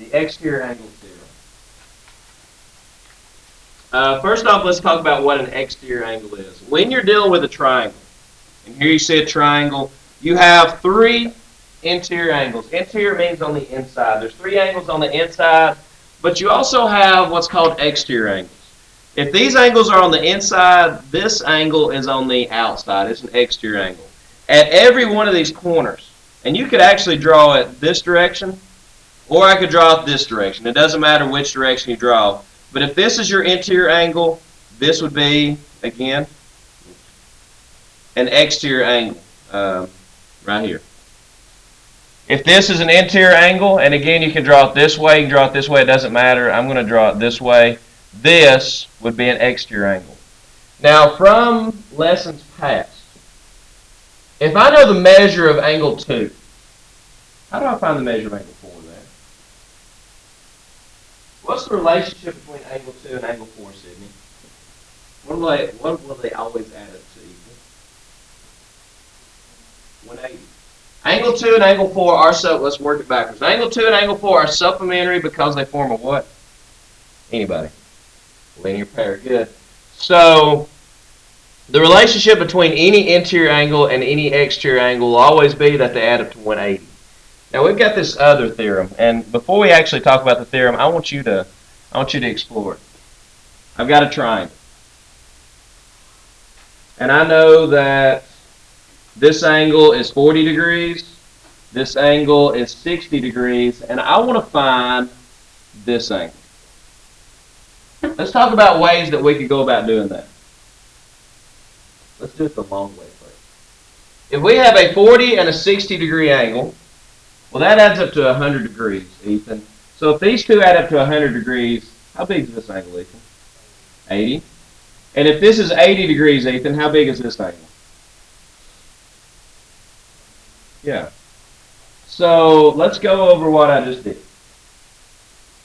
The exterior angle theorem. First off, let's talk about what an exterior angle is. When you're dealing with a triangle, and here you see a triangle, you have three interior angles. Interior means on the inside. There's three angles on the inside, but you also have what's called exterior angles. If these angles are on the inside, this angle is on the outside. It's an exterior angle. At every one of these corners, and you could actually draw it this direction, or I could draw it this direction. It doesn't matter which direction you draw. But if this is your interior angle, this would be, again, an exterior angle right here. If this is an interior angle, and again, you can draw it this way, you can draw it this way, it doesn't matter. I'm going to draw it this way. This would be an exterior angle. Now, from lessons past, if I know the measure of angle 2, how do I find the measure of angle 4 there? What's the relationship between angle 2 and angle 4, Sydney? What will they always add up to equal? 180. Angle 2 and angle 4 are let's work it backwards. Angle 2 and angle 4 are supplementary because they form a what? Anybody? Linear pair. Good. So, the relationship between any interior angle and any exterior angle will always be that they add up to 180. Now we've got this other theorem, and before we actually talk about the theorem, I want you to explore it. I've got a triangle, and I know that this angle is 40 degrees, this angle is 60 degrees, and I want to find this angle. Let's talk about ways that we could go about doing that. Let's do it the long way first. If we have a 40 and a 60 degree angle, well, that adds up to 100 degrees, Ethan. So if these two add up to 100 degrees, how big is this angle, Ethan? 80. And if this is 80 degrees, Ethan, how big is this angle? Yeah. So let's go over what I just did.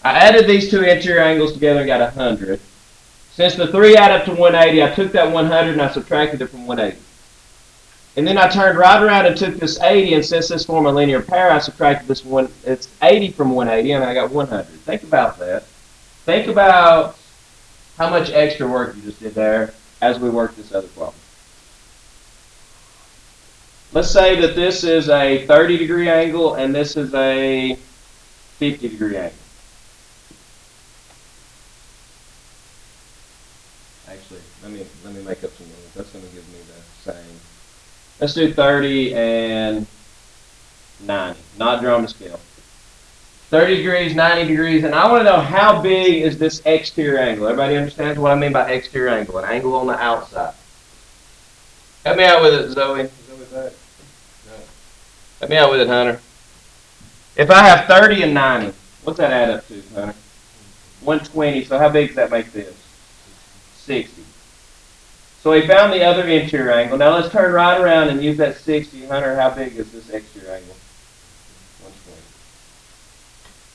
I added these two interior angles together and got 100. Since the three add up to 180, I took that 100 and I subtracted it from 180. And then I turned right around and took this 80, and since this form a linear pair, I subtracted this one. It's 80 from 180, and I got 100. Think about that. Think about how much extra work you just did there as we work this other problem. Let's say that this is a 30-degree angle, and this is a 50-degree angle. Actually, let me make up some rules. That's going to give me the same. Let's do 30 and 90, not drawing the scale. 30 degrees, 90 degrees, and I want to know how big is this exterior angle. Everybody understands what I mean by exterior angle, an angle on the outside. Help me out with it, Zoe. Zoe's back. No. Help me out with it, Hunter. If I have 30 and 90, what's that add up to, Hunter? 120, so how big does that make this? 60. So we found the other interior angle. Now let's turn right around and use that 60. Hunter, how big is this exterior angle? 120.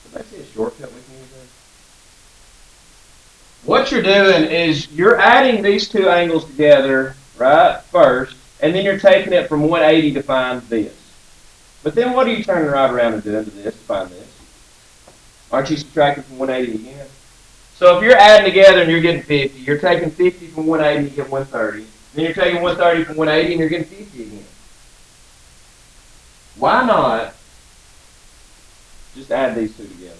Does that see a shortcut we can use there? What you're doing is you're adding these two angles together, right, first, and then you're taking it from 180 to find this. But then what are you turning right around and doing to this to find this? Aren't you subtracting from 180 again? So if you're adding together and you're getting 50, you're taking 50 from 180 and you get 130. Then you're taking 130 from 180 and you're getting 50 again. Why not just add these two together?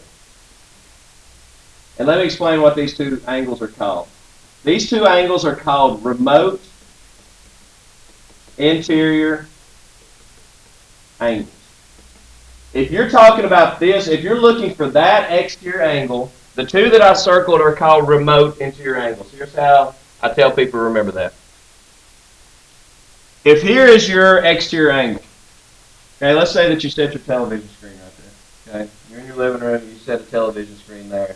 And let me explain what these two angles are called. These two angles are called remote interior angles. If you're talking about this, if you're looking for that exterior angle, the two that I circled are called remote interior angles. Here's how I tell people to remember that. If here is your exterior angle, okay, let's say that you set your television screen right there. Okay, you're in your living room, you set a television screen there.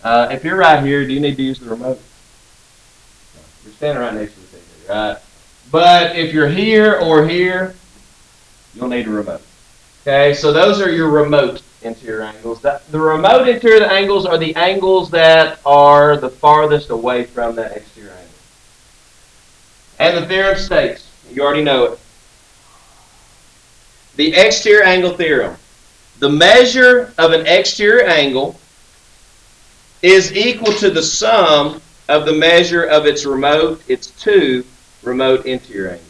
If you're right here, do you need to use the remote? No, you're standing right next to the TV, right? But if you're here or here, you'll need a remote. Okay, so those are your remote interior angles. The remote interior angles are the angles that are the farthest away from that exterior angle. And the theorem states, you already know it, the exterior angle theorem. the measure of an exterior angle is equal to the sum of the measure of its two remote interior angles.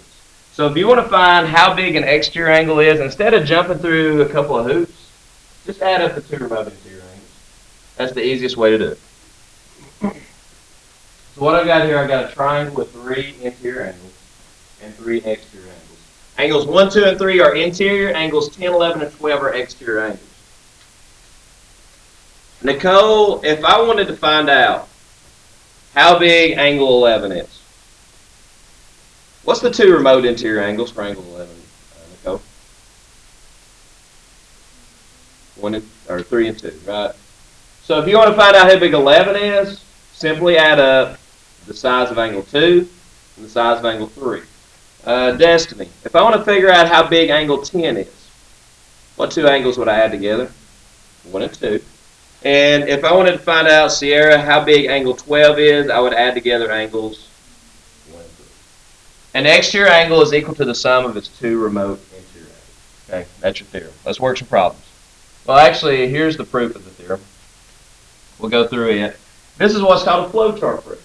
So if you want to find how big an exterior angle is, instead of jumping through a couple of hoops, just add up the two remote interior angles. That's the easiest way to do it. So what I've got here, I've got a triangle with 3 interior angles and 3 exterior angles. Angles 1, 2, and 3 are interior. Angles 10, 11, and 12 are exterior angles. Nicole, if I wanted to find out how big angle 11 is, what's the 2 remote interior angles for angle 11, Nicole? 3 and 2, right? So if you want to find out how big 11 is, simply add up the size of angle 2 and the size of angle 3. Destiny, if I want to figure out how big angle 10 is, what 2 angles would I add together? 1 and 2. And if I wanted to find out, Sierra, how big angle 12 is, I would add together angles 1 and 3. An exterior angle is equal to the sum of its 2 remote interior angles. Okay, that's your theorem. Let's work some problems. Well, actually, here's the proof of the theorem. We'll go through it. This is what's called a flowchart proof.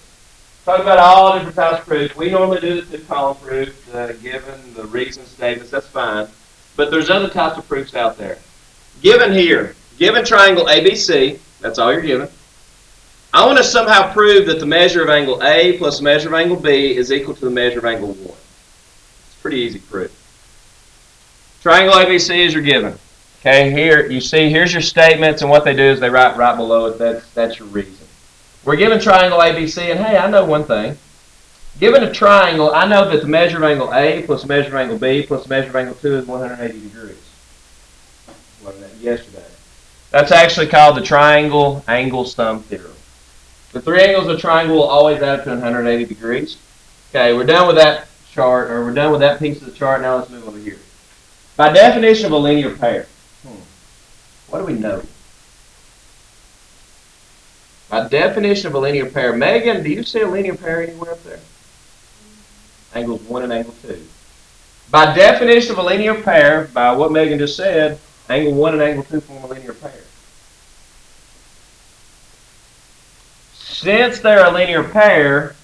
Talk about all different types of proofs. We normally do the 2-column proof, given the reason statements. That's fine. But there's other types of proofs out there. Given here, given triangle ABC, that's all you're given. I want to somehow prove that the measure of angle A plus the measure of angle B is equal to the measure of angle 1. It's a pretty easy proof. Triangle ABC is your given. Okay, here you see, here's your statements, and what they do is they write right below it. That's your reason. We're given triangle ABC, and hey, I know one thing. Given a triangle, I know that the measure of angle A plus the measure of angle B plus the measure of angle 2 is 180 degrees. Learned that yesterday. That's actually called the triangle angle sum theorem. The 3 angles of a triangle will always add up to 180 degrees. Okay, we're done with that chart, or we're done with that piece of the chart. Now let's move over here. By definition of a linear pair, what do we know? By definition of a linear pair, Megan, do you see a linear pair anywhere up there? Angles 1 and angle 2. By definition of a linear pair, by what Megan just said, angle 1 and angle 2 form a linear pair. Since they're a linear pair,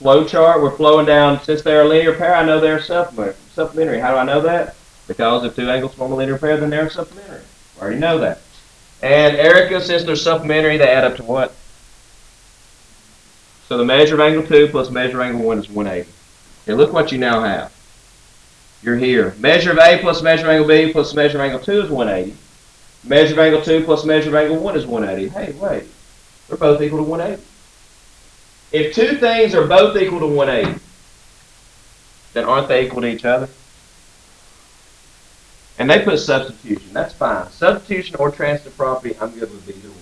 flowchart, we're flowing down. Since they're a linear pair, I know they're supplementary. How do I know that? Because if 2 angles form a linear pair, then they're supplementary. I already know that. And Erica, since they're supplementary, they add up to what? So the measure of angle 2 plus measure of angle 1 is 180. Okay, look what you now have. You're here. Measure of A plus measure of angle B plus measure of angle 2 is 180. Measure of angle 2 plus measure of angle 1 is 180. Hey, wait. They're both equal to 180. If 2 things are both equal to 180, then aren't they equal to each other? And they put substitution. That's fine. Substitution or transitive property, I'm good with either one.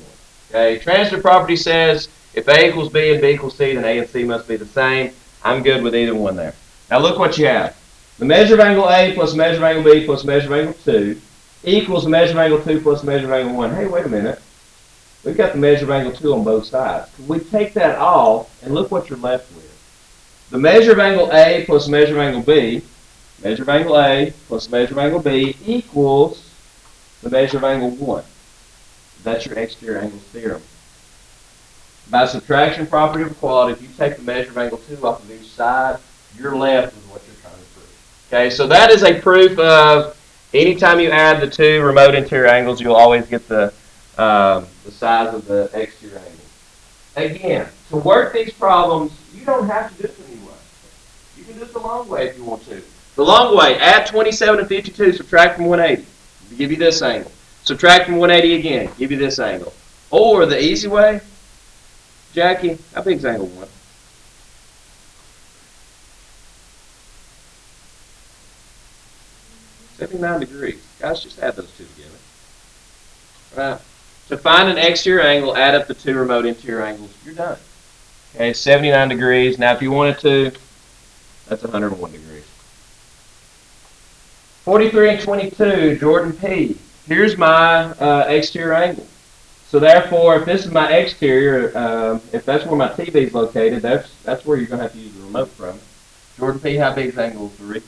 Okay, transitive property says if A equals B and B equals C, then A and C must be the same. I'm good with either one there. Now look what you have. The measure of angle A plus measure of angle B plus measure of angle 2 equals the measure of angle 2 plus measure of angle 1. Hey, wait a minute. We've got the measure of angle 2 on both sides. We take that off, and look what you're left with. The measure of angle A plus measure of angle B, measure of angle A plus measure of angle B equals the measure of angle 1. That's your exterior angle theorem. By subtraction property of equality, if you take the measure of angle 2 off of each side, you're left with what you're trying to prove. Okay, so that is a proof of anytime you add the 2 remote interior angles, you'll always get the size of the exterior angle. Again, to work these problems, you don't have to do it any way. You can do it the long way if you want to. The long way, add 27 and 52, subtract from 180, give you this angle. Subtract from 180 again, give you this angle. Or the easy way, Jackie, how big is angle 1? $79 degrees. Guys, just add those 2 together. Right. To find an exterior angle, add up the 2 remote interior angles. You're done. Okay, 79 degrees. Now, if you wanted to, that's 101 degrees. 43 and 22, Jordan P. Here's my exterior angle. So therefore, if this is my exterior, if that's where my TV is located, that's where you're going to have to use the remote from. Jordan P., how big is angle 3?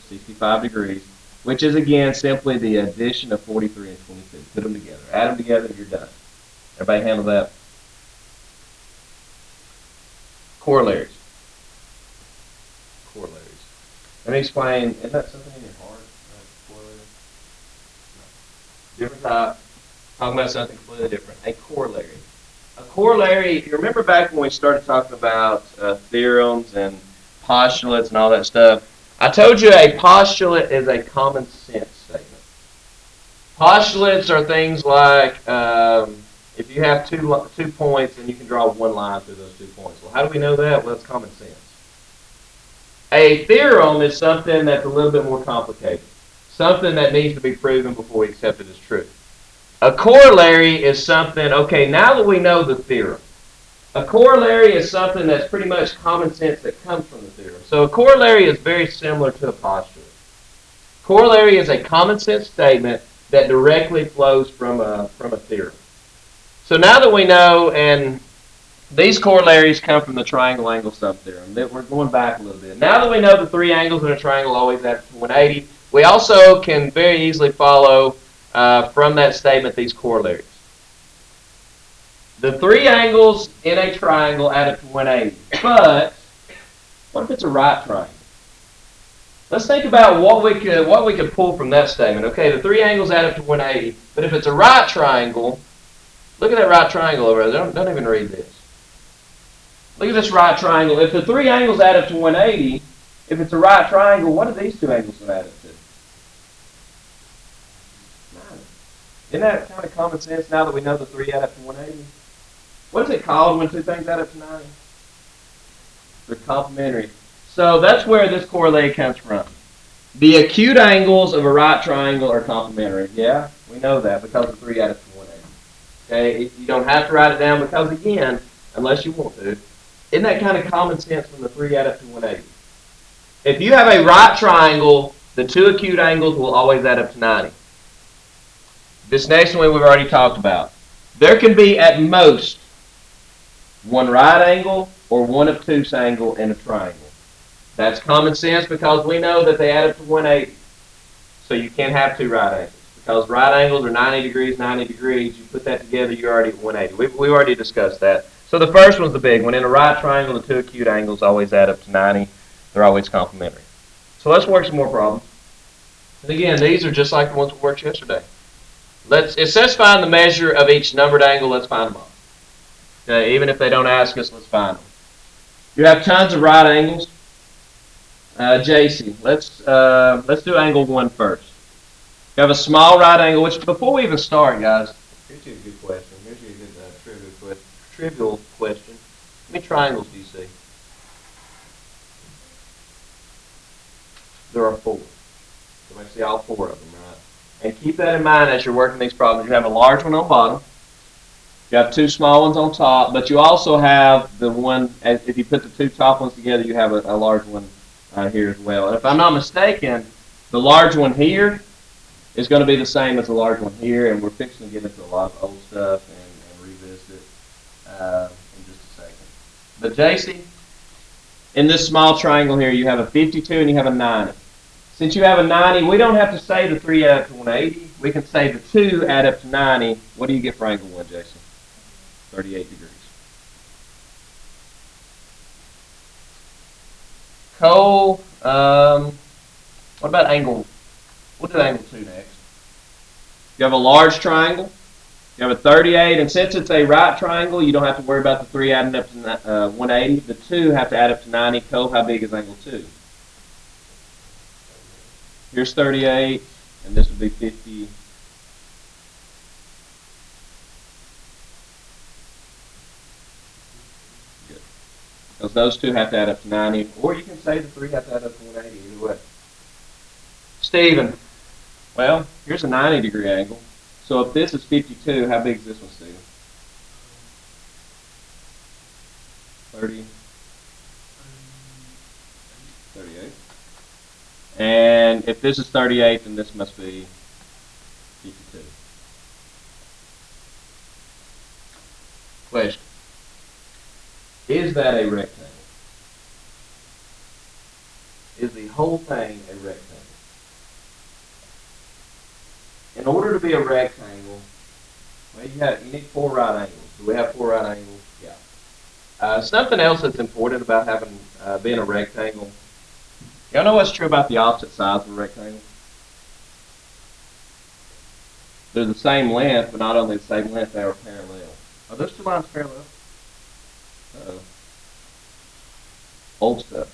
65 degrees. which is, again, simply the addition of 43 and 22. Put them together. Add them together, you're done. Everybody handle that? Corollaries. Corollaries. Let me explain. Isn't that something in your heart? Corollary? No. Different type. Talking about something completely different. A corollary. A corollary, you remember back when we started talking about theorems and postulates and all that stuff? I told you a postulate is a common sense statement. Postulates are things like if you have 2 points and you can draw one line through those 2 points. Well, how do we know that? Well, that's common sense. A theorem is something that's a little bit more complicated. Something that needs to be proven before we accept it as true. A corollary is something, okay, now that we know the theorem, a corollary is something that's pretty much common sense that comes from the theorem. So a corollary is very similar to a postulate. Corollary is a common sense statement that directly flows from a theorem. So now that we know, and these corollaries come from the triangle angle sum theorem, that we're going back a little bit. Now that we know the 3 angles in a triangle always add up to 180, we also can very easily follow from that statement these corollaries. The 3 angles in a triangle add up to 180. But what if it's a right triangle? Let's think about what we could pull from that statement. Okay, the 3 angles add up to 180. But if it's a right triangle, look at that right triangle over there. Don't even read this. Look at this right triangle. If the 3 angles add up to 180, if it's a right triangle, what are these 2 angles going to add up to? 90. Isn't that kind of common sense now that we know the 3 add up to 180? What is it called when 2 things add up to 90? They're complementary. So that's where this corollary comes from. The acute angles of a right triangle are complementary. Yeah, we know that because the 3 add up to 180. Okay, you don't have to write it down because, again, unless you want to, isn't that kind of common sense when the 3 add up to 180? If you have a right triangle, the 2 acute angles will always add up to 90. This next one we've already talked about. There can be at most 1 right angle or 1 obtuse angle in a triangle. That's common sense because we know that they add up to 180. So you can't have 2 right angles. Because right angles are 90 degrees, 90 degrees. You put that together, you're already at 180. We've already discussed that. So the first one's the big one. In a right triangle, the 2 acute angles always add up to 90. They're always complementary. So let's work some more problems. And again, these are just like the ones we worked yesterday. It says find the measure of each numbered angle. Let's find them all. Okay, even if they don't ask us, let's find them. You have tons of right angles. JC, let's do angle 1 first. You have a small right angle, which before we even start, guys, here's a good question. Here's a good trivial question. How many triangles do you see? There are 4. So I see all 4 of them, right? And keep that in mind as you're working these problems. You have a large one on bottom. You have 2 small ones on top, but you also have the one, if you put the 2 top ones together, you have a large one here as well. And if I'm not mistaken, the large one here is going to be the same as the large one here, and we're fixing to get into a lot of old stuff and revisit it in just a second. But JC, in this small triangle here, you have a 52 and you have a 90. Since you have a 90, we don't have to say the 3 add up to 180. We can say the 2 add up to 90. What do you get for angle 1, Jason? 38 degrees. Cole, what about angle? We'll do angle 2 next. You have a large triangle. You have a 38, and since it's a right triangle, you don't have to worry about the 3 adding up to 180. The 2 have to add up to 90. Cole, how big is angle 2? Here's 38, and this would be 50. Good. Because those 2 have to add up to 90, or you can say the 3 have to add up to 180, either way. Stephen, well, here's a 90-degree angle. So if this is 52, how big is this one, Stephen? 30. 38. And if this is 38, then this must be 52. Question. Is that a rectangle? Is the whole thing a rectangle? in order to be a rectangle, well, you need 4 right angles. Do we have 4 right angles? Yeah. Something else that's important about having being a rectangle. Y'all know what's true about the opposite sides of a rectangle? They're the same length, but not only the same length, they are parallel. Are those 2 lines parallel? Uh-oh. Old stuff.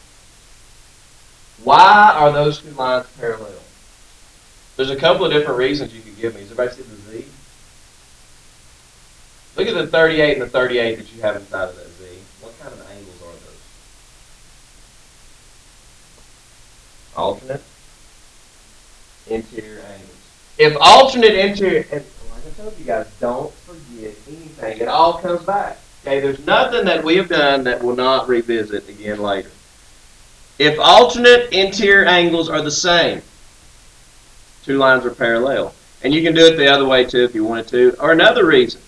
Why are those 2 lines parallel? There's a couple of different reasons you can give me. Does everybody see the Z? Look at the 38 and the 38 that you have inside of that Z. What kind of angles are those? Alternate interior angles. If alternate interior, and like I told you guys, don't forget anything. It all comes back. Okay, there's nothing that we have done that will not revisit again later. If alternate interior angles are the same, 2 lines are parallel. And you can do it the other way too if you wanted to. Or another reason,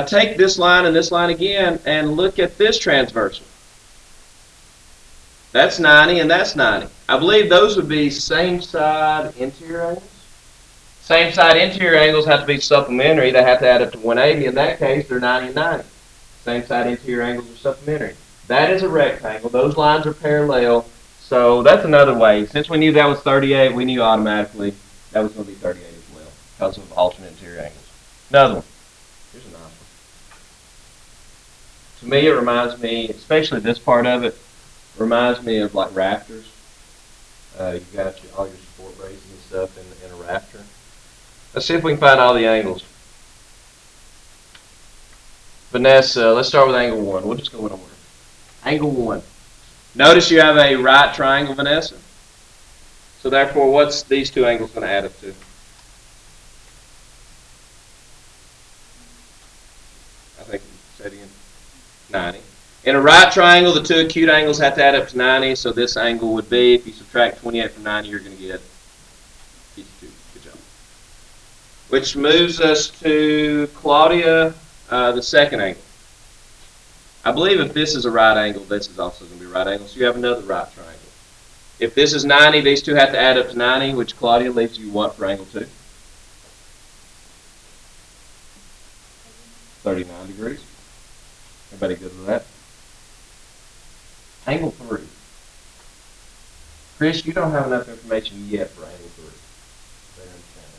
take this line and this line again and look at this transversal. That's 90 and that's 90. I believe those would be same side interior angles. Same side interior angles have to be supplementary. They have to add up to 180. In that case, they're 90 and 90. Same side interior angles are supplementary. That is a rectangle. Those lines are parallel. So that's another way. Since we knew that was 38, we knew automatically that was going to be 38 as well because of alternate interior angles. Another one. Here's a nice one. To me, it reminds me, especially this part of it, reminds me of like rafters. You've got all your support braces and stuff in a rafter. Let's see if we can find all the angles. Vanessa, let's start with angle 1. We'll just go in order. Angle 1. Notice you have a right triangle, Vanessa. So therefore, what's these 2 angles going to add up to? I think you said again. 90. In a right triangle, the 2 acute angles have to add up to 90. So this angle would be, if you subtract 28 from 90, you're going to get 52. Good job. Which moves us to Claudia, the second angle. I believe if this is a right angle, this is also going to be a right angle. So you have another right triangle. If this is 90, these 2 have to add up to 90, which Claudia leaves you what for angle 2? 39 degrees. Everybody good with that? Angle 3. Chris, you don't have enough information yet for angle 3. They understand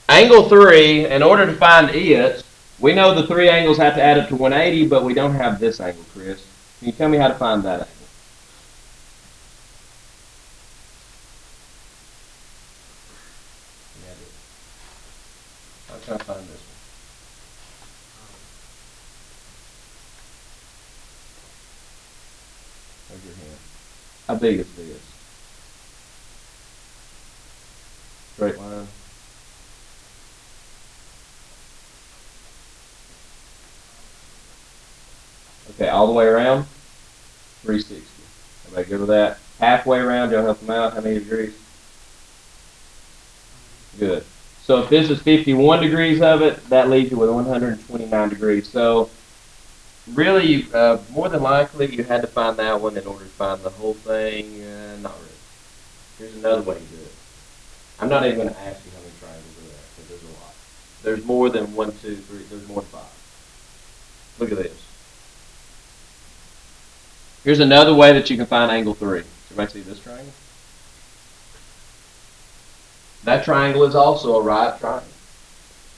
that. Angle 3, in order to find it, we know the 3 angles have to add up to 180, but we don't have this angle, Chris. Can you tell me how to find that angle? Yeah, how can I find this one? Where's your hand? How big is this? Straight line. Okay, all the way around, 360. Everybody good with that? Halfway around, y'all help them out. How many degrees? Good. So if this is 51 degrees of it, that leaves you with 129 degrees. So really, more than likely, you had to find that one in order to find the whole thing. Not really. Here's another way to do it. I'm not even going to ask you how many triangles are there, because there's a lot. There's more than 1, 2, 3. There's more than 5. Look at this. Here's another way that you can find angle 3. Does everybody see this triangle? That triangle is also a right triangle.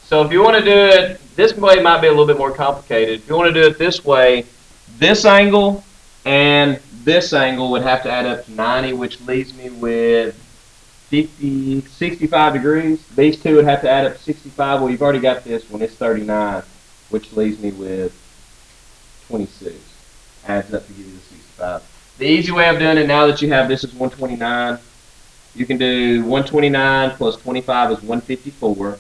So if you want to do it, this way might be a little bit more complicated. If you want to do it this way, this angle and this angle would have to add up to 90, which leaves me with 65 degrees. These 2 would have to add up to 65. Well, you've already got this one. It's 39, which leaves me with 26. Adds up to give you the 65. The easy way of doing it, now that you have this is 129, you can do 129 plus 25 is 154.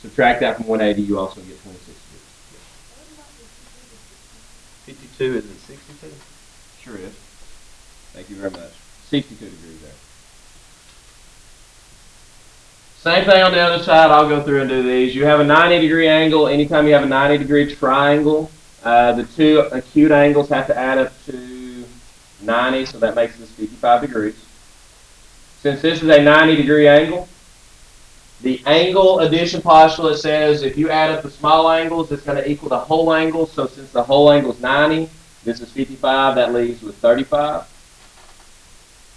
Subtract that from 180, you also get 26 degrees. 52, is it 62? Sure is. Thank you very much. 62 degrees there. Same thing on the other side. I'll go through and do these. You have a 90-degree angle. Anytime you have a 90-degree triangle, the 2 acute angles have to add up to 90, so that makes this 55 degrees. Since this is a 90-degree angle, The angle addition postulate says if you add up the small angles, it's going to equal the whole angle. So since the whole angle is 90, this is 55, that leaves with 35.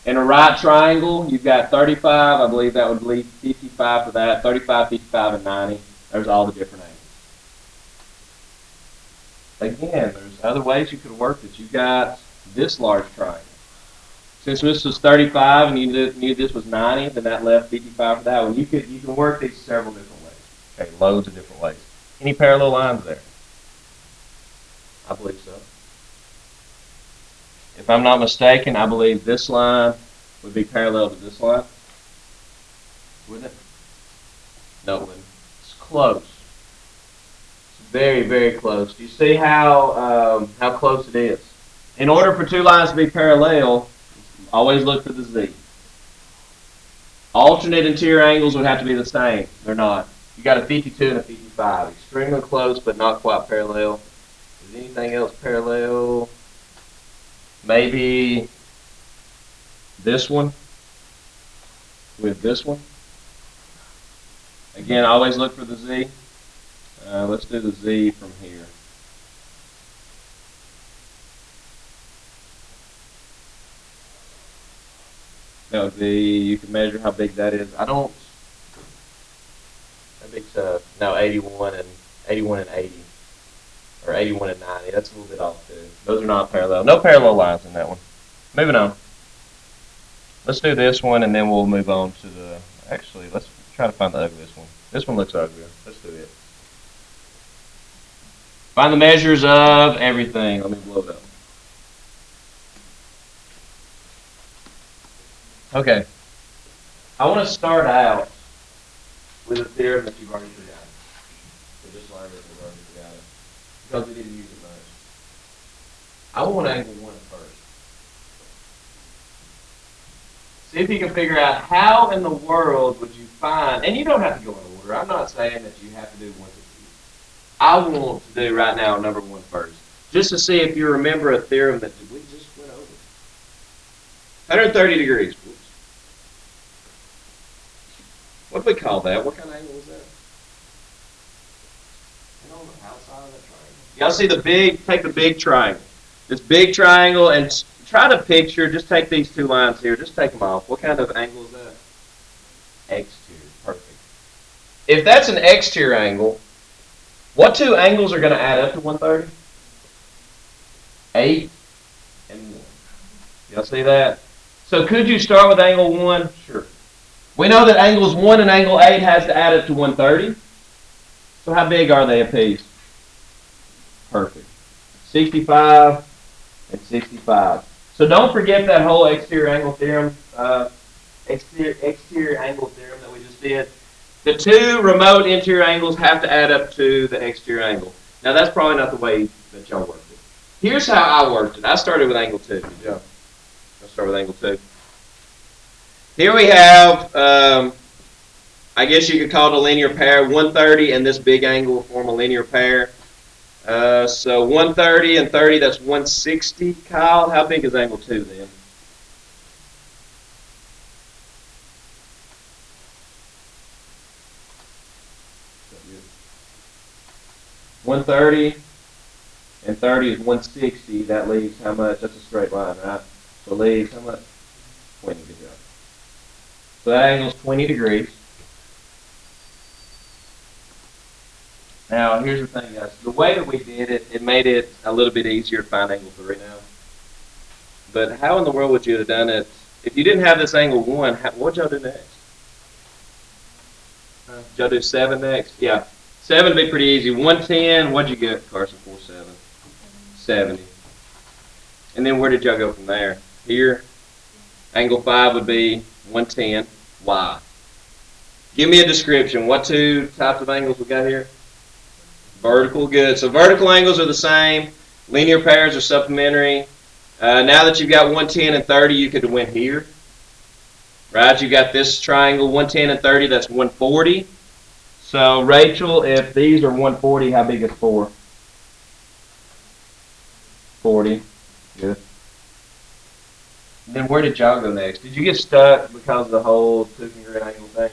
In a right triangle, you've got 35, I believe that would leave 55 for that, 35, 55, and 90. There's all the different angles. Again, there's other ways you could work it. You've got this large triangle. Since this was 35 and you knew this was 90, then that left 55 for that one. You can work these several different ways. Okay, loads of different ways. Any parallel lines there? I believe so. If I'm not mistaken, I believe this line would be parallel to this line. Wouldn't it? No, it wouldn't. It's close. It's very, very close. Do you see how close it is? In order for two lines to be parallel, always look for the Z. Alternate interior angles would have to be the same. They're not. You got a 52 and a 55. Extremely close, but not quite parallel. Is anything else parallel? Maybe this one with this one. Again, always look for the Z. Let's do the Z from here. That would be, you can measure how big that is. That big's, no, 81 and 80. Or 81 and 90. That's a little bit off too. Those are not parallel. No parallel lines in that one. Moving on. Let's do this one and then we'll move on to the, actually, let's try to find the ugliest one. This one looks uglier. Let's do it. Find the measures of everything. Let me blow it up. Okay. I want to start out with a theorem that you've already forgotten. We just learned it, we've already forgot it. Because we didn't use it much. I want angle 1 first. See if you can figure out how in the world would you find, and you don't have to go in order. I'm not saying that you have to do 1 to 2. I want to do right now number 1 first. Just to see if you remember a theorem that we just went over. 130 degrees. Whoops. What do we call that? What kind of angle is that? On the outside of that triangle. Y'all see the big, take the big triangle. This big triangle and try to picture, just take these two lines here, just take them off. What kind of angle is that? Exterior, perfect. If that's an exterior angle, what two angles are going to add up to 130? 8 and 1. Y'all see that? So could you start with angle 1? Sure. We know that angles 1 and angle 8 has to add up to 130. So how big are they apiece? Perfect. 65 and 65. So don't forget that whole exterior angle theorem, exterior angle theorem that we just did. The two remote interior angles have to add up to the exterior angle. Now that's probably not the way that y'all worked it. Here's how I worked it. I started with angle 2. Good job. Let's start with angle 2. Here we have, I guess you could call it a linear pair. 130 and this big angle will form a linear pair. So 130 and 30, that's 160. Kyle, how big is angle 2 then? One 30 and 30 is 160. That leaves how much? That's a straight line, right? So it leaves how much? 20. Good job. So that angle is 20 degrees. Now, here's the thing, guys. The way that we did it, it made it a little bit easier to find angle 3 now. But how in the world would you have done it? If you didn't have this angle 1, what'd y'all do next? Did y'all do 7 next? Yeah. 7 would be pretty easy. 110, what'd you get, Carson, for 7? 70. And then where did y'all go from there? Here, angle 5 would be 110. Why? Give me a description. What two types of angles we got here? Vertical, good. So vertical angles are the same. Linear pairs are supplementary. Now that you've got 110 and 30, you could win here. Right? You got this triangle, 110 and 30, that's 140. So Rachel, if these are 140, how big is 4? 40. Good. Then where did y'all go next? Did you get stuck because of the whole 2 congruent angle thing?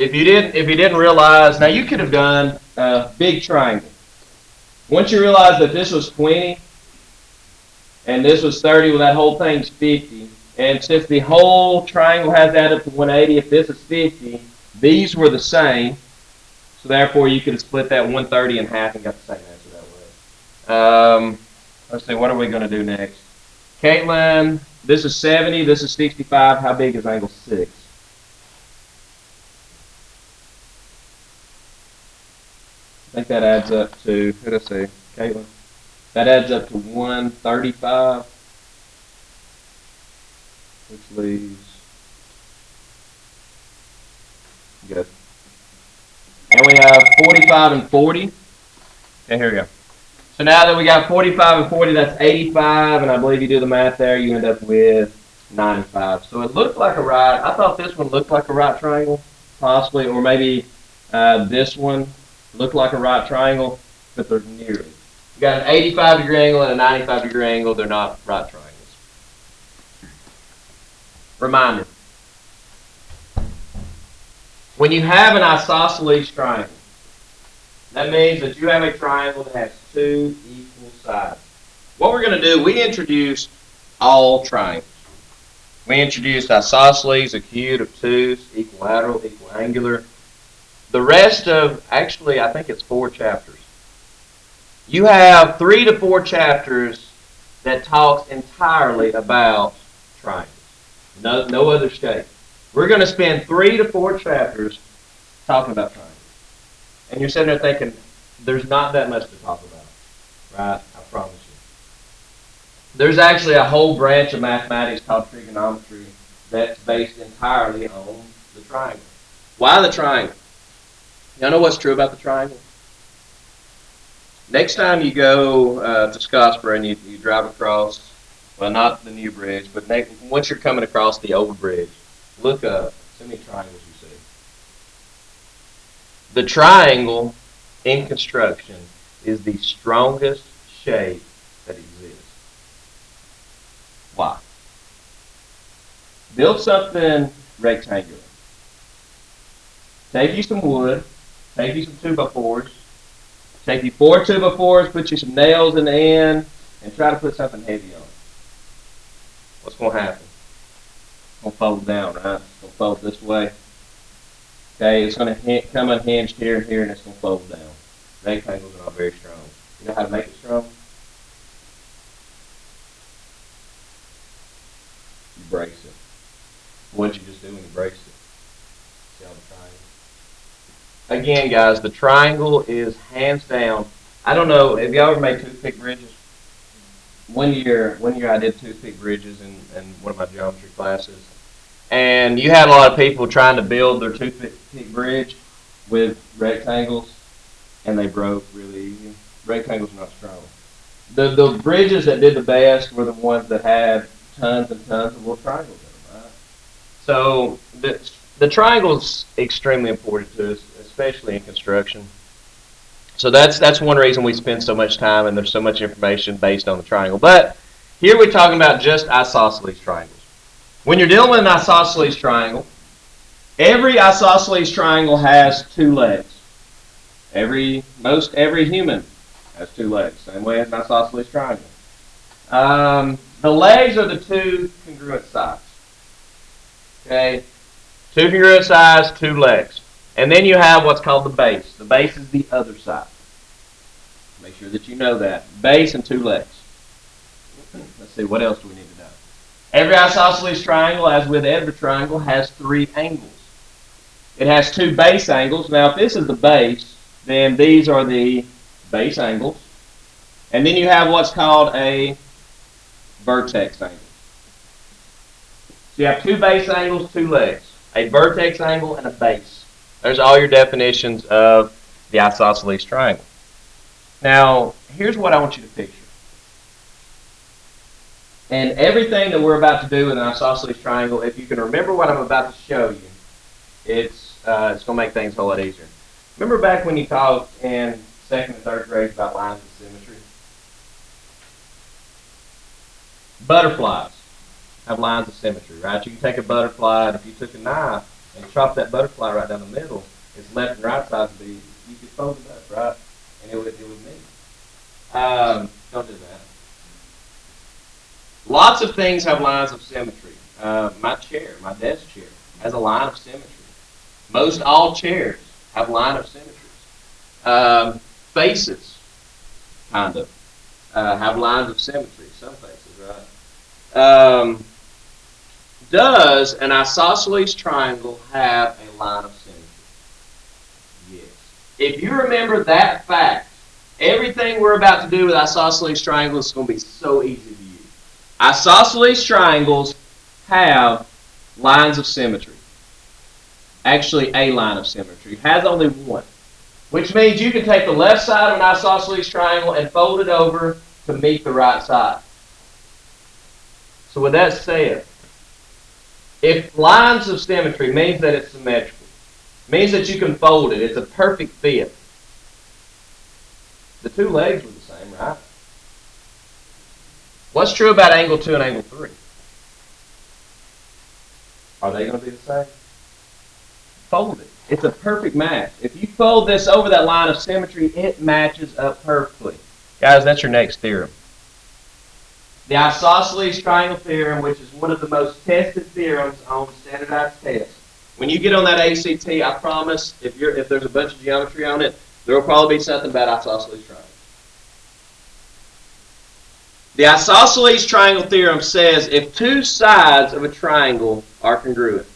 if you didn't realize, now you could have done a big triangle. Once you realize that this was 20 and this was 30, well, that whole thing's 50. And since the whole triangle has added up to 180, if this is 50, these were the same. So therefore, you could have split that 130 in half and got the same answer that way. Let's see, what are we going to do next? Caitlin, this is 70, this is 65. How big is angle 6? I think that adds up to, what did I say, Caitlin? That adds up to 135, which leaves, good. And we have 45 and 40. Okay, here we go. So now that we got 45 and 40, that's 85, and I believe you do the math there, you end up with 95. So it looked like a right, I thought this one looked like a right triangle, possibly, or maybe this one looked like a right triangle, but they're nearly. You got an 85-degree angle and a 95-degree angle, they're not right triangles. Reminder. When you have an isosceles triangle, that means that you have a triangle that has two equal sides. What we're going to do, we introduced all triangles. We introduced isosceles, acute, obtuse, equilateral, equiangular. The rest of, actually, I think it's 4 chapters. You have 3 to 4 chapters that talks entirely about triangles. No other shape. We're going to spend 3 to 4 chapters talking about triangles. And you're sitting there thinking, there's not that much to talk about, right? I promise you. There's actually a whole branch of mathematics called trigonometry that's based entirely on the triangle. Why the triangle? Y'all know what's true about the triangle? Next time you go to Scottsboro and you drive across, well, not the new bridge, but once you're coming across the old bridge, look up, see how many triangles you see. The triangle in construction is the strongest shape that exists. Why? Build something rectangular. Take you some wood, take you some 2x4s, take you 4 2x4s, put you some nails in the end, and try to put something heavy on it. What's going to happen? It's going to fold down, right? It's going to fold this way. Okay, it's going to come unhinged here and here, and it's going to fold down. Rectangles are not very strong. You know how to make it strong? You brace it. What you just do when you brace it? See how the triangle? Again, guys, the triangle is hands down. I don't know, have y'all ever made toothpick bridges? One year I did toothpick bridges in one of my geometry classes. And you had a lot of people trying to build their toothpick bridge with rectangles, and they broke really easy. Rectangles are not strong. The bridges that did the best were the ones that had tons and tons of little triangles in them, right? So the triangle is extremely important to us, especially in construction. So that's one reason we spend so much time and there's so much information based on the triangle. But here we're talking about just isosceles triangles. When you're dealing with an isosceles triangle, every isosceles triangle has 2 legs. Most every human has 2 legs, same way as an isosceles triangle. The legs are the 2 congruent sides. Okay, 2 congruent sides, 2 legs. And then you have what's called the base. The base is the other side. Make sure that you know that. Base and 2 legs. Let's see, what else do we need to know? Every isosceles triangle, as with every triangle, has 3 angles. It has 2 base angles. Now, if this is the base, then these are the base angles. And then you have what's called a vertex angle. So you have 2 base angles, 2 legs. A vertex angle and a base. There's all your definitions of the isosceles triangle. Now, here's what I want you to picture. And everything that we're about to do with an isosceles triangle, if you can remember what I'm about to show you, it's going to make things a whole lot easier. Remember back when you talked in 2nd and 3rd grade about lines of symmetry? Butterflies have lines of symmetry, right? You can take a butterfly, and if you took a knife and chop that butterfly right down the middle, its left and right sides would be, you could fold it up, right? And it would meet. Don't do that. Lots of things have lines of symmetry. My chair, my desk chair, has a line of symmetry. Most all chairs have line of symmetries. Faces, kind of, have lines of symmetry. Some faces, right? Does an isosceles triangle have a line of symmetry? Yes. If you remember that fact, everything we're about to do with isosceles triangles is going to be so easy to use. Isosceles triangles have lines of symmetry. Actually, a line of symmetry. It has only one. Which means you can take the left side of an isosceles triangle and fold it over to meet the right side. So with that said, if lines of symmetry means that it's symmetrical, means that you can fold it, it's a perfect fit. The two legs were the same, right? What's true about angle 2 and angle 3? Are they going to be the same? Fold it. It's a perfect match. If you fold this over that line of symmetry, it matches up perfectly. Guys, that's your next theorem. The isosceles triangle theorem, which is one of the most tested theorems on standardized tests. When you get on that ACT, I promise, if there's a bunch of geometry on it, there will probably be something about isosceles triangles. The isosceles triangle theorem says if two sides of a triangle are congruent,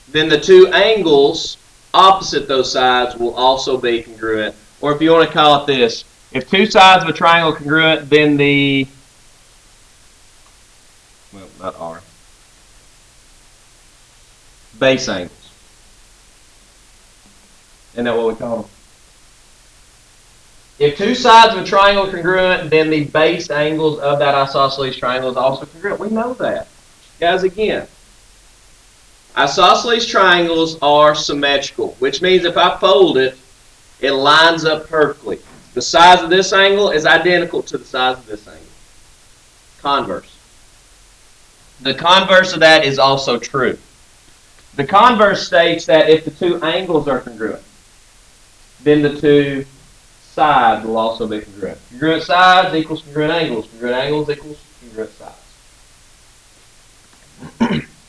then the two angles opposite those sides will also be congruent. Or if you want to call it this, if two sides of a triangle are congruent, then the, well, not are, base angles. Isn't that what we call them? If two sides of a triangle are congruent, then the base angles of that isosceles triangle is also congruent. We know that. Guys, again, isosceles triangles are symmetrical, which means if I fold it, it lines up perfectly. The size of this angle is identical to the size of this angle. Converse. The converse of that is also true. The converse states that if the two angles are congruent, then the two sides will also be congruent. Congruent sides equals congruent angles. Congruent angles equals congruent sides.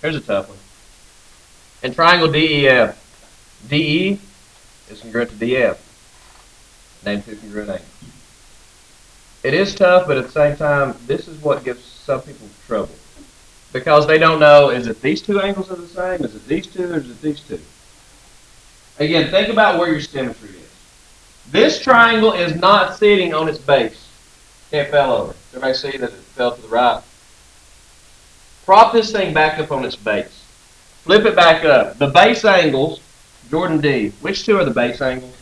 Here's a tough one. In triangle DEF, DE is congruent to DF. Name two congruent angles. It is tough, but at the same time, this is what gives some people trouble. Because they don't know, is it these two angles are the same? Is it these two, or is it these two? Again, think about where your symmetry is. This triangle is not sitting on its base. It fell over. Everybody see that it fell to the right? Prop this thing back up on its base. Flip it back up. The base angles, Jordan D, which two are the base angles?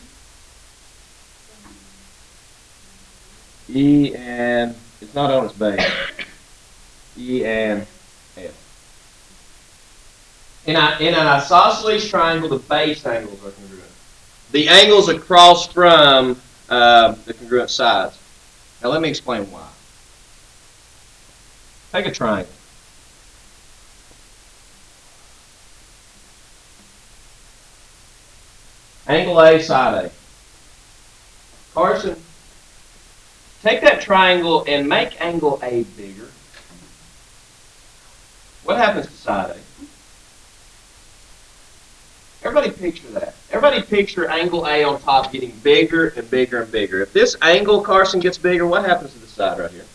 E and, it's not on its base. E and F. In an isosceles triangle, the base angles are congruent. The angles across from the congruent sides. Now let me explain why. Take a triangle. Angle A, side A. Carson, take that triangle and make angle A bigger. What happens to side A? Everybody picture that. Everybody picture angle A on top getting bigger and bigger and bigger. If this angle, Carson, gets bigger, what happens to the side right here?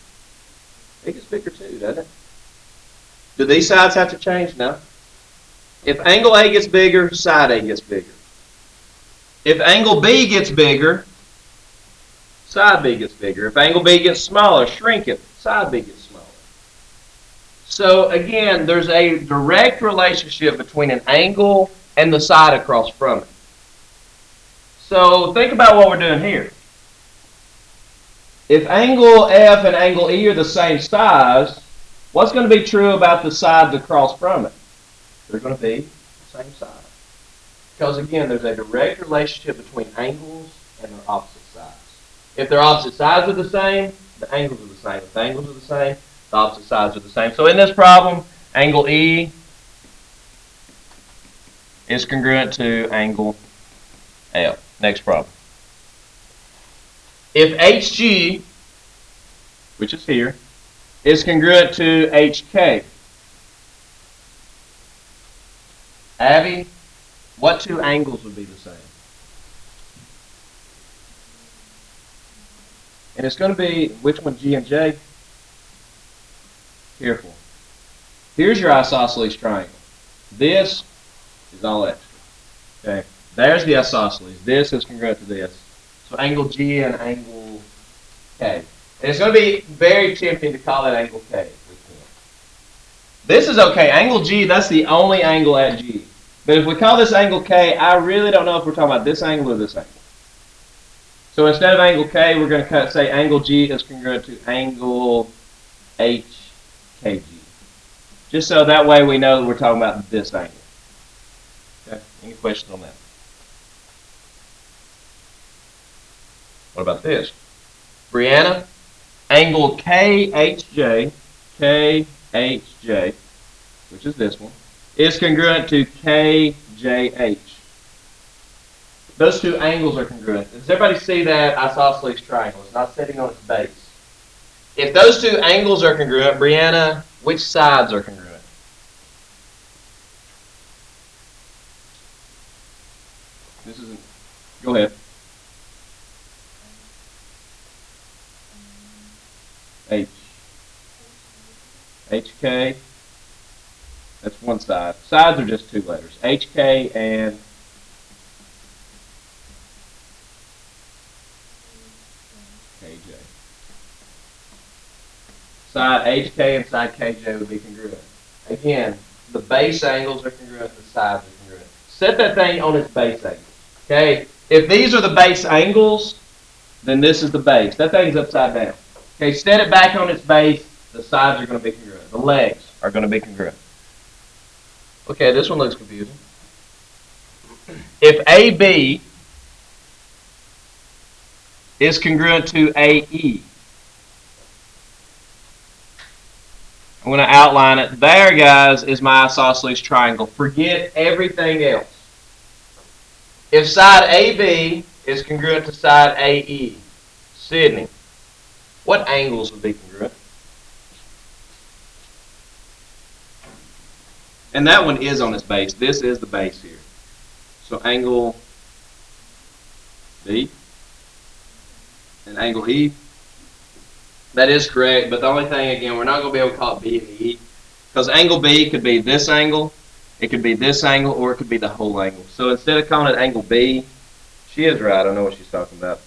It gets bigger too, doesn't it? Do these sides have to change? No. If angle A gets bigger, side A gets bigger. If angle B gets bigger, side B gets bigger. If angle B gets smaller, shrink it, side B gets smaller. So again, there's a direct relationship between an angle and the side across from it. So think about what we're doing here. If angle F and angle E are the same size, what's going to be true about the sides across from it? They're going to be the same size. Because again, there's a direct relationship between angles and their opposite sides. If their opposite sides are the same, the angles are the same. If the angles are the same, the opposite sides are the same. So in this problem, angle E is congruent to angle L. Next problem. If HG, which is here, is congruent to HK, Abby, what two angles would be the same? And it's going to be, which one, G and J? Careful. Here's your isosceles triangle. This is all extra. Okay. There's the isosceles. This is congruent to this. So angle G and angle K. And it's going to be very tempting to call that angle K if we can. This is okay. Angle G, that's the only angle at G. But if we call this angle K, I really don't know if we're talking about this angle or this angle. So instead of angle K, we're going to say angle G is congruent to angle HKG. Just so that way we know that we're talking about this angle. Okay? Any questions on that? What about this? Brianna, angle KHJ, which is this one, is congruent to KJH. Those two angles are congruent. Does everybody see that isosceles triangle? It's not sitting on its base. If those two angles are congruent, Brianna, which sides are congruent? This isn't. Go ahead. HK. That's one side. Sides are just two letters. HK and KJ. Side HK and side KJ would be congruent. Again, the base angles are congruent, the sides are congruent. Set that thing on its base angles. Okay? If these are the base angles, then this is the base. That thing's upside down. Okay, set it back on its base, the sides are going to be congruent. The legs are going to be congruent. Okay, this one looks confusing. If AB is congruent to AE, I'm going to outline it. There, guys, is my isosceles triangle. Forget everything else. If side AB is congruent to side AE, Sydney, what angles would be congruent? And that one is on its base. This is the base here. So angle B and angle E. That is correct, but the only thing, again, we're not going to be able to call it B and E, because angle B could be this angle, it could be this angle, or it could be the whole angle. So instead of calling it angle B, she is right, I know what she's talking about.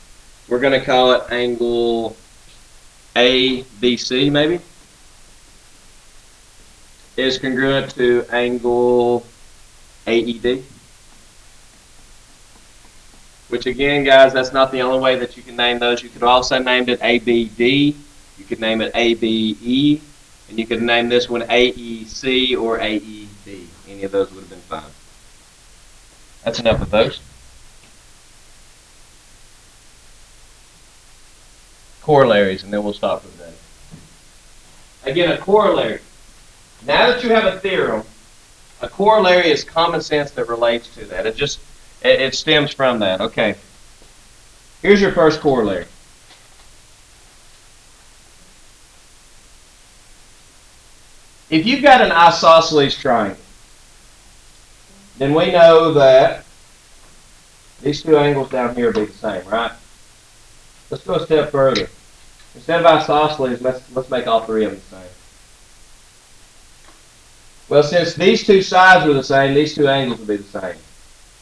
We're going to call it angle ABC, maybe, is congruent to angle AED. Which again, guys, that's not the only way that you can name those. You could also name it ABD, you could name it ABE, and you could name this one AEC or AED. Any of those would have been fine. That's enough of those. Corollaries, and then we'll stop for the day. Again, a corollary. Now that you have a theorem, a corollary is common sense that relates to that. It stems from that. Okay. Here's your first corollary. If you've got an isosceles triangle, then we know that these two angles down here will be the same, right? Let's go a step further. Instead of isosceles, let's make all three of them the same. Well, since these two sides are the same, these two angles will be the same.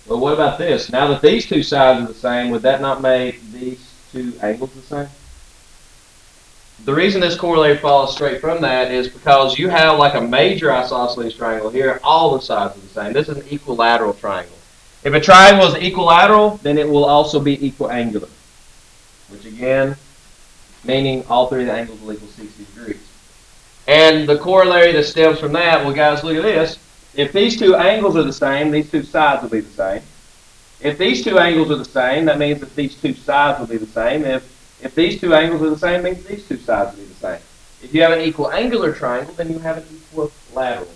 Well, what about this? Now that these two sides are the same, would that not make these two angles the same? The reason this corollary follows straight from that is because you have like a major isosceles triangle here, all the sides are the same. This is an equilateral triangle. If a triangle is equilateral, then it will also be equiangular, which again, meaning all three of the angles will equal 60 degrees. And the corollary that stems from that, well, guys, look at this. If these two angles are the same, these two sides will be the same. If these two angles are the same, that means that these two sides will be the same. If these two angles are the same, it means these two sides will be the same. If you have an equiangular triangle, then you have an equilateral